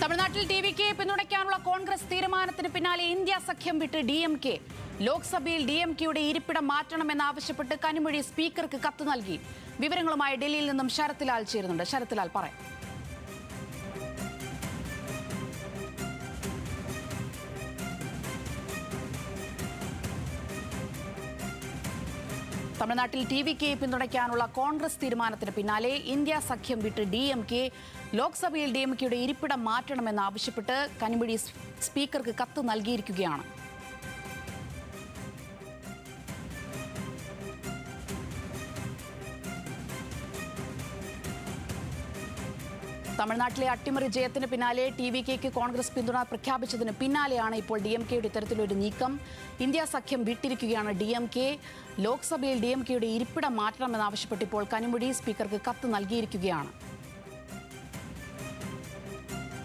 തമിഴ്നാട്ടിൽ ടിവിക്ക് പിന്തുണയ്ക്കാനുള്ള കോൺഗ്രസ് തീരുമാനത്തിന് പിന്നാലെ ഇന്ത്യ സഖ്യം വിട്ട് ഡിഎംകെ. ലോക്സഭയിൽ ഡിഎംകെയുടെ ഇരിപ്പിടം മാറ്റണമെന്നാവശ്യപ്പെട്ട് കനിമൊഴി സ്പീക്കർക്ക് കത്ത് നൽകി. വിവരങ്ങളുമായി ഡൽഹിയിൽ നിന്നും ശരത് ലാൽ ചേരുന്നുണ്ട്. ശരത് ലാൽ പറയാം. തമിഴ്നാട്ടിൽ ടിവിക്ക് പിന്തുണയ്ക്കാനുള്ള കോൺഗ്രസ് തീരുമാനത്തിന് പിന്നാലെ ഇന്ത്യ സഖ്യം വിട്ട് ഡിഎംകെ. ലോക്സഭയിൽ ഡിഎംകെയുടെ ഇരിപ്പിടം മാറ്റണമെന്നാവശ്യപ്പെട്ട് കനിമൊഴി സ്പീക്കർക്ക് കത്ത് നൽകിയിരിക്കുകയാണ്. തമിഴ്നാട്ടിലെ അട്ടിമറി ജയത്തിന് പിന്നാലെ ടിവികെക്ക് കോൺഗ്രസ് പിന്തുണ പ്രഖ്യാപിച്ചതിന് പിന്നാലെയാണ് ഇപ്പോൾ ഡിഎംകെയുടെ ഇത്തരത്തിലൊരു നീക്കം. ഇന്ത്യ സഖ്യം വിട്ടിരിക്കുകയാണ് ഡിഎംകെ. ലോക്സഭയിൽ ഡിഎംകെയുടെ ഇരിപ്പിടം മാറ്റണമെന്നാവശ്യപ്പെട്ട് ഇപ്പോൾ കനിമൊഴി സ്പീക്കർക്ക് കത്ത് നൽകിയിരിക്കുകയാണ്.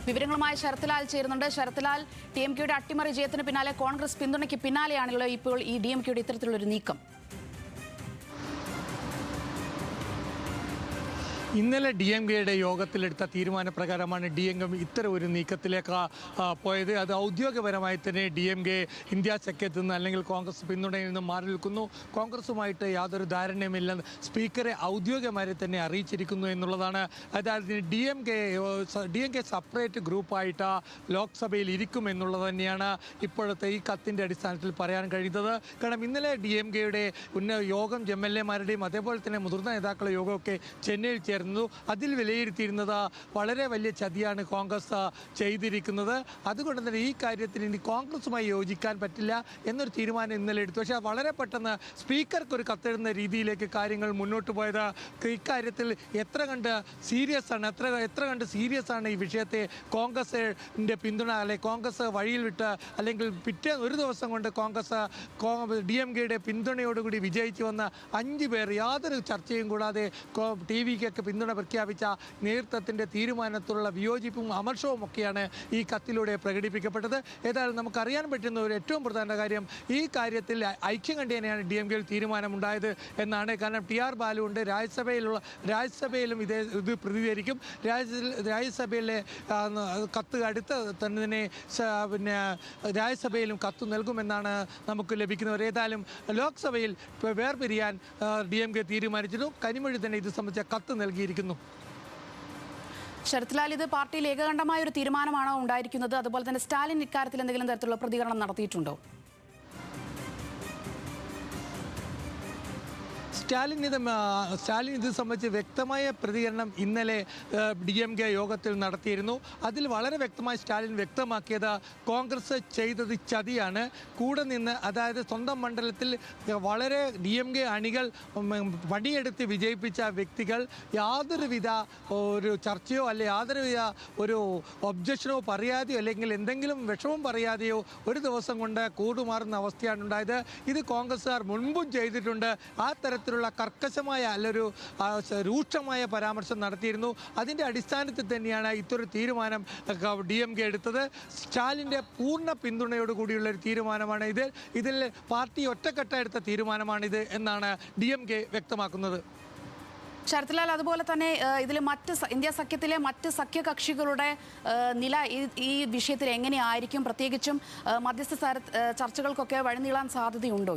വിവരങ്ങളുമായി ശരത് ലാൽ ചേരുന്നുണ്ട്. ശരത് ലാൽ, ടിഎംകെയുടെ അട്ടിമറി ജയത്തിന് പിന്നാലെ കോൺഗ്രസ് പിന്തുണയ്ക്ക് പിന്നാലെയാണല്ലോ ഇപ്പോൾ ഈ ഡിഎംകെയുടെ ഇത്തരത്തിലൊരു നീക്കം. ഇന്നലെ ഡിഎംകെയുടെ യോഗത്തിലെടുത്ത തീരുമാനപ്രകാരമാണ് ഡിഎംകെ ഇത്തരം ഒരു നീക്കത്തിലേക്ക് പോയത്. അത് ഔദ്യോഗികപരമായി തന്നെ ഡിഎംകെ ഇന്ത്യ സഖ്യത്തിൽ നിന്ന് അല്ലെങ്കിൽ കോൺഗ്രസ് പിന്തുണയിൽ നിന്നും മാറി നിൽക്കുന്നു. കോൺഗ്രസുമായിട്ട് യാതൊരു ധാരണയുമില്ലെന്ന് സ്പീക്കറെ ഔദ്യോഗികമായി തന്നെ അറിയിച്ചിരിക്കുന്നു എന്നുള്ളതാണ്. അതായത് ഡിഎംകെ സെപ്പറേറ്റ് ഗ്രൂപ്പായിട്ട് ലോക്സഭയിൽ ഇരിക്കും എന്നുള്ളത് തന്നെയാണ് ഇപ്പോഴത്തെ ഈ കത്തിൻ്റെ അടിസ്ഥാനത്തിൽ പറയാൻ കഴിയുന്നത്. കാരണം ഇന്നലെ ഡിഎംകെയുടെ യോഗം എംഎൽഎമാരുടെയും അതേപോലെ തന്നെ മുതിർന്ന നേതാക്കളുടെ യോഗമൊക്കെ ചെന്നൈയിൽ അതിൽ വിലയിരുത്തിയിരുന്നത് വളരെ വലിയ ചതിയാണ് കോൺഗ്രസ് ചെയ്തിരിക്കുന്നത്. അതുകൊണ്ട് തന്നെ ഈ കാര്യത്തിൽ ഇനി കോൺഗ്രസുമായി യോജിക്കാൻ പറ്റില്ല എന്നൊരു തീരുമാനം ഇന്നലെ എടുത്തു. പക്ഷേ വളരെ പെട്ടെന്ന് സ്പീക്കർക്ക് ഒരു കത്തെഴുതുന്ന രീതിയിലേക്ക് കാര്യങ്ങൾ മുന്നോട്ട് പോയത് ഇക്കാര്യത്തിൽ എത്ര കണ്ട് സീരിയസ് ആണ് ഈ വിഷയത്തെ കോൺഗ്രസിൻ്റെ പിന്തുണ അല്ലെങ്കിൽ കോൺഗ്രസ് വഴിയിൽ വിട്ട് അല്ലെങ്കിൽ ഒരു ദിവസം കൊണ്ട് കോൺഗ്രസ് ഡിഎംകെയുടെ പിന്തുണയോടുകൂടി വിജയിച്ചു വന്ന 5 പേർ യാതൊരു ചർച്ചയും കൂടാതെ ടിവിക്കൊക്കെ പിന്തുണ പ്രഖ്യാപിച്ച നേതൃത്വത്തിൻ്റെ തീരുമാനത്തിലുള്ള വിയോജിപ്പും അമർഷവും ഒക്കെയാണ് ഈ കത്തിലൂടെ പ്രകടിപ്പിക്കപ്പെട്ടത്. ഏതായാലും നമുക്കറിയാൻ പറ്റുന്ന ഒരു ഏറ്റവും പ്രധാന കാര്യം ഈ കാര്യത്തിൽ ഐക്യം കണ്ടേനെയാണ് ഡിഎംകെയിൽ തീരുമാനമുണ്ടായത് എന്നാണ്. കാരണം ടി.ആർ. ബാലു ഉണ്ട്, രാജ്യസഭയിലും ഇത് പ്രതികരിക്കും. രാജ്യസഭയിലെ കത്ത് അടുത്ത തന്നെ പിന്നെ രാജ്യസഭയിലും കത്ത് നൽകുമെന്നാണ് നമുക്ക് ലഭിക്കുന്നവർ. ഏതായാലും ലോക്സഭയിൽ വേർപിരിയാൻ ഡിഎംകെ തീരുമാനിച്ചിരുന്നു. കനിമൊഴി തന്നെ ഇത് സംബന്ധിച്ച കത്ത് നൽകിയിരിക്കുന്നു. ശരത് ലാൽ, ഇത് പാർട്ടിയിൽ ഏകകണ്ഠമായ ഒരു തീരുമാനമാണോ ഉണ്ടായിരിക്കുന്നത്? അതുപോലെ തന്നെ സ്റ്റാലിൻ ഇക്കാര്യത്തിൽ എന്തെങ്കിലും തരത്തിലുള്ള പ്രതികരണം നടത്തിയിട്ടുണ്ടോ? സ്റ്റാലിൻ ഇത് സംബന്ധിച്ച് വ്യക്തമായ പ്രതികരണം ഇന്നലെ ഡിഎംകെ യോഗത്തിൽ നടത്തിയിരുന്നു. അതിൽ വളരെ വ്യക്തമായി സ്റ്റാലിൻ വ്യക്തമാക്കിയത് കോൺഗ്രസ് ചെയ്തത് ചതിയാണ്. കൂടെ നിന്ന് അതായത് സ്വന്തം മണ്ഡലത്തിൽ വളരെ ഡിഎംകെ അണികൾ പണിയെടുത്ത് വിജയിപ്പിച്ച വ്യക്തികൾ യാതൊരുവിധ ഒരു ചർച്ചയോ അല്ലെ യാതൊരുവിധ ഒരു ഒബ്ജക്ഷനോ പറയാതെയോ അല്ലെങ്കിൽ എന്തെങ്കിലും വിഷമം പറയാതെയോ ഒരു ദിവസം കൊണ്ട് കൂടുമാറുന്ന അവസ്ഥയാണ് ഉണ്ടായത്. ഇത് കോൺഗ്രസ്സുകാർ മുൻപും ചെയ്തിട്ടുണ്ട്. ആ തരത്തിലുള്ള കർക്കശമായ അല്ലൊരു രൂക്ഷമായ പരാമർശം നടത്തിയിരുന്നു. അതിൻ്റെ അടിസ്ഥാനത്തിൽ തന്നെയാണ് ഇത്തരം തീരുമാനം ഡിഎംകെ എടുത്തത്. സ്റ്റാലിൻ്റെ പൂർണ്ണ പിന്തുണയോടുകൂടിയുള്ള ഒരു തീരുമാനമാണ് ഇതിൽ പാർട്ടി ഒറ്റക്കെട്ടായി എടുത്ത തീരുമാനമാണിത് എന്നാണ് ഡിഎംകെ വ്യക്തമാക്കുന്നത്. ശരത് ലാൽ, അതുപോലെ തന്നെ ഇതിൽ ഇന്ത്യ സഖ്യത്തിലെ മറ്റ് സഖ്യകക്ഷികളുടെ നില ഈ വിഷയത്തിൽ എങ്ങനെയായിരിക്കും? പ്രത്യേകിച്ചും മധ്യസ്ഥ ചർച്ചകൾക്കൊക്കെ വഴിനീളാൻ സാധ്യതയുണ്ടോ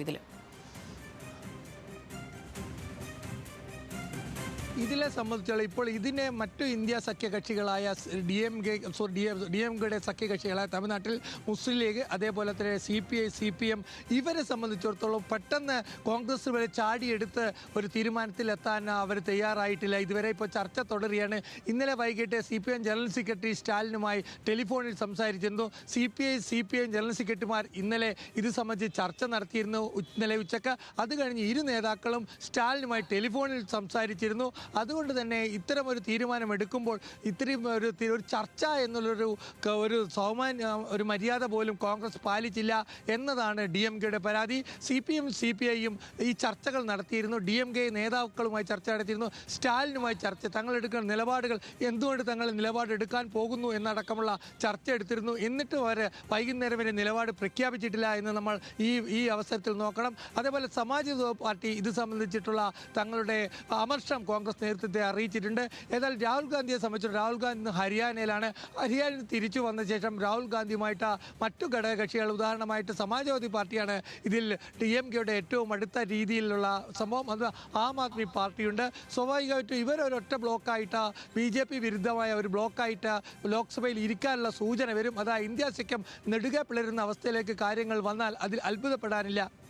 ഇതിനെ സംബന്ധിച്ചുള്ള ഇപ്പോൾ ഇതിനെ മറ്റു ഇന്ത്യ സഖ്യകക്ഷികളായ ഡിഎംകെയുടെ സഖ്യകക്ഷികളായ തമിഴ്നാട്ടിൽ മുസ്ലിം ലീഗ് അതേപോലെ തന്നെ CPI ഇവരെ സംബന്ധിച്ചിടത്തോളം പെട്ടെന്ന് കോൺഗ്രസ് വരെ ചാടിയെടുത്ത് ഒരു തീരുമാനത്തിലെത്താൻ അവർ തയ്യാറായിട്ടില്ല. ഇതുവരെ ഇപ്പോൾ ചർച്ച തുടരുകയാണ്. ഇന്നലെ വൈകിട്ട് CPM ജനറൽ സെക്രട്ടറി സ്റ്റാലിനുമായി ടെലിഫോണിൽ സംസാരിച്ചിരുന്നു. CPI ജനറൽ സെക്രട്ടറിമാർ ഇന്നലെ ഇത് സംബന്ധിച്ച് ചർച്ച നടത്തിയിരുന്നു ഇന്നലെ ഉച്ചക്ക്. അത് കഴിഞ്ഞ് ഇരു നേതാക്കളും സ്റ്റാലിനുമായി ടെലിഫോണിൽ സംസാരിച്ചിരുന്നു. അതുകൊണ്ട് തന്നെ ഇത്തരം ഒരു തീരുമാനം എടുക്കുമ്പോൾ ഇത്രയും ഒരു ചർച്ച എന്നുള്ളൊരു ഒരു മര്യാദ പോലും കോൺഗ്രസ് പാലിച്ചില്ല എന്നതാണ് ഡിഎംകെയുടെ പരാതി. CPIയും ഈ ചർച്ചകൾ നടത്തിയിരുന്നു. ഡിഎംകെ നേതാക്കളുമായി ചർച്ച നടത്തിയിരുന്നു. സ്റ്റാലിനുമായി തങ്ങളെടുക്കുന്ന നിലപാടുകൾ എന്തുകൊണ്ട് തങ്ങൾ നിലപാടെടുക്കാൻ പോകുന്നു എന്നടക്കമുള്ള ചർച്ച എടുത്തിരുന്നു. എന്നിട്ട് വരെ വൈകുന്നേരം വരെ നിലപാട് പ്രഖ്യാപിച്ചിട്ടില്ല എന്ന് നമ്മൾ ഈ അവസരത്തിൽ നോക്കണം. അതേപോലെ സമാജ്വാദി പാർട്ടി ഇത് സംബന്ധിച്ചിട്ടുള്ള തങ്ങളുടെ അമർഷം കോൺഗ്രസ് കോൺഗ്രസ് നേതൃത്വത്തെ അറിയിച്ചിട്ടുണ്ട്. എന്നാൽ രാഹുൽ ഗാന്ധിയെ സംബന്ധിച്ച് രാഹുൽ ഗാന്ധി ഇന്ന് ഹരിയാനയിലാണ്. ഹരിയാനയിൽ തിരിച്ചു വന്ന ശേഷം രാഹുൽ ഗാന്ധിയുമായിട്ട് മറ്റു ഘടകകക്ഷികൾ, ഉദാഹരണമായിട്ട് സമാജ്വാദി പാർട്ടിയാണ് ഇതിൽ DMKയുടെ ഏറ്റവും അടുത്ത രീതിയിലുള്ള സംഭവം. അത് ആം ആദ്മി പാർട്ടിയുണ്ട്. സ്വാഭാവികമായിട്ടും ഇവരൊരൊറ്റ ബ്ലോക്കായിട്ട് BJP വിരുദ്ധമായ ഒരു ബ്ലോക്കായിട്ട് ലോക്സഭയിൽ ഇരിക്കാനുള്ള സൂചന വരും. അതാ ഇന്ത്യ സഖ്യം നെടുകെ പിളരുന്ന അവസ്ഥയിലേക്ക് കാര്യങ്ങൾ വന്നാൽ അതിൽ അത്ഭുതപ്പെടാനില്ല.